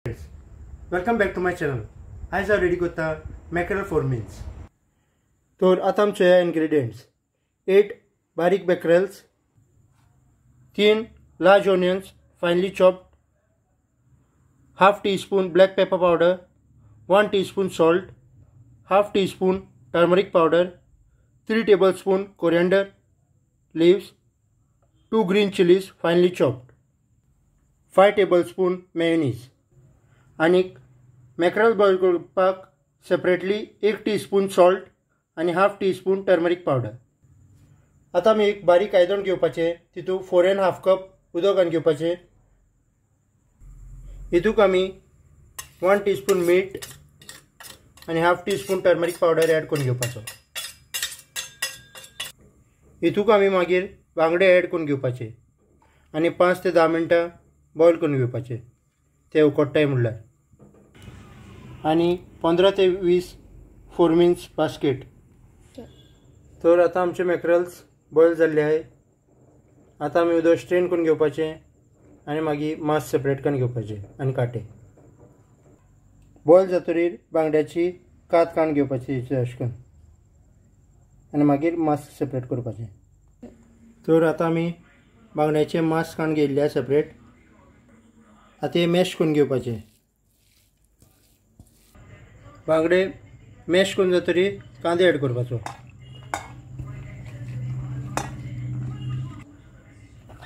Welcome back to my channel. आयज हांव ready करता मॅकरल फॉर मील्स. तर आतां आमचे इन्ग्रेडियंट्स: 8 बारीक mackerels, 3 large onions finely chopped, half teaspoon black pepper powder, 1 teaspoon salt, half teaspoon turmeric powder, 3 tablespoon coriander leaves, 2 green chilies finely chopped, 5 tablespoon mayonnaise. आणि mackerel boil करपाक separately 1 teaspoon salt आणि half teaspoon turmeric powder. आता आमी एक बारीक आयदन घेवपाचें, तितूंत 4 1/2 कप उदक घालून घेवपाचें. हितूंक आमी 1 टीस्पून मीठ आणि half teaspoon turmeric powder add करून घेवपाचो. हितूंक आमी मागीर बांगडे ॲड करून घेवपाचे आणि 5 ते 10 मिनटां बॉईल करून घेवपाचे, ते उकडटाय म्हणल्यार. आणि 15 ते 20 फोरमीन्स बास्केट. तर आता आमचे मॅकरल्स बॉईल जाल्ले आहे. आता आमी उदक स्ट्रेन करून घेवपाचें आणि मागीर मांस सेपरेट करून घेवपाचें आणि काटे. बॉईल जातकीर बांगड्याची कात काडून घेवपाची अशें करून आणि मागीर मांस सेपरेट करपाचें. तर आता आमी बांगड्याचें मांस काडून घेयल्लें सेपरेट. आता हे मॅश करून घेवपाचें. बांगडे मॅश करून जातकीर कांदे ॲड करपाचो,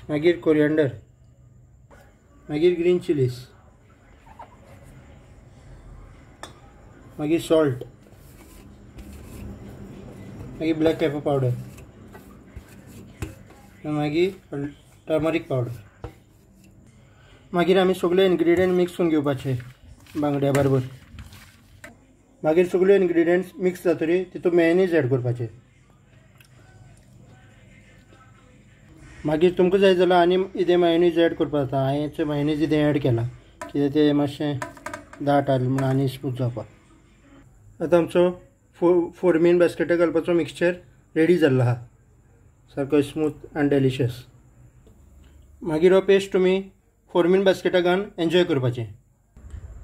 मागीर कोरिएंडर, मागीर ग्रीन चिलीज, मागीर सॉल्ट, मागीर ब्लॅक पेपर पावडर, मागीर टर्मरीक पावडर. मागीर आमी सगळे इन्ग्रेडियंट मिक्स करून घेवपाचे बांगड्या बरोबर. मागीर सगळे इन्ग्रेडियंट्स मिक्स जातकीर तितूंत मेयोनीज ॲड करपाचें. मागीर तुमकां जाय जाल्यार आनी इदें मेयोनीज ॲड करपाक जाता. हांवें मेयोनीज इदें ॲड केलां कित्याक तें मातशें दाट आसलें म्हणून आनी स्मूथ जावपाक. आतां आमचो फोरमीन बास्केटाक घालपाचो मिक्सचर रेडी जाल्लो आहा, सारको स्मूथ आनी डेलिशियस. मागीर हो पेस्ट तुमी फोरमीन बास्केटाक घालून एन्जॉय करपाचें.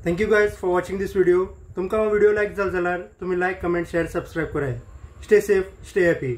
Thank you guys for watching this video. तुमकां हो व्हिडिओ लायक जालो जाल्यार तुमी लायक, कमेंट, शेअर, सबस्क्राईब कराय. Stay safe, stay happy.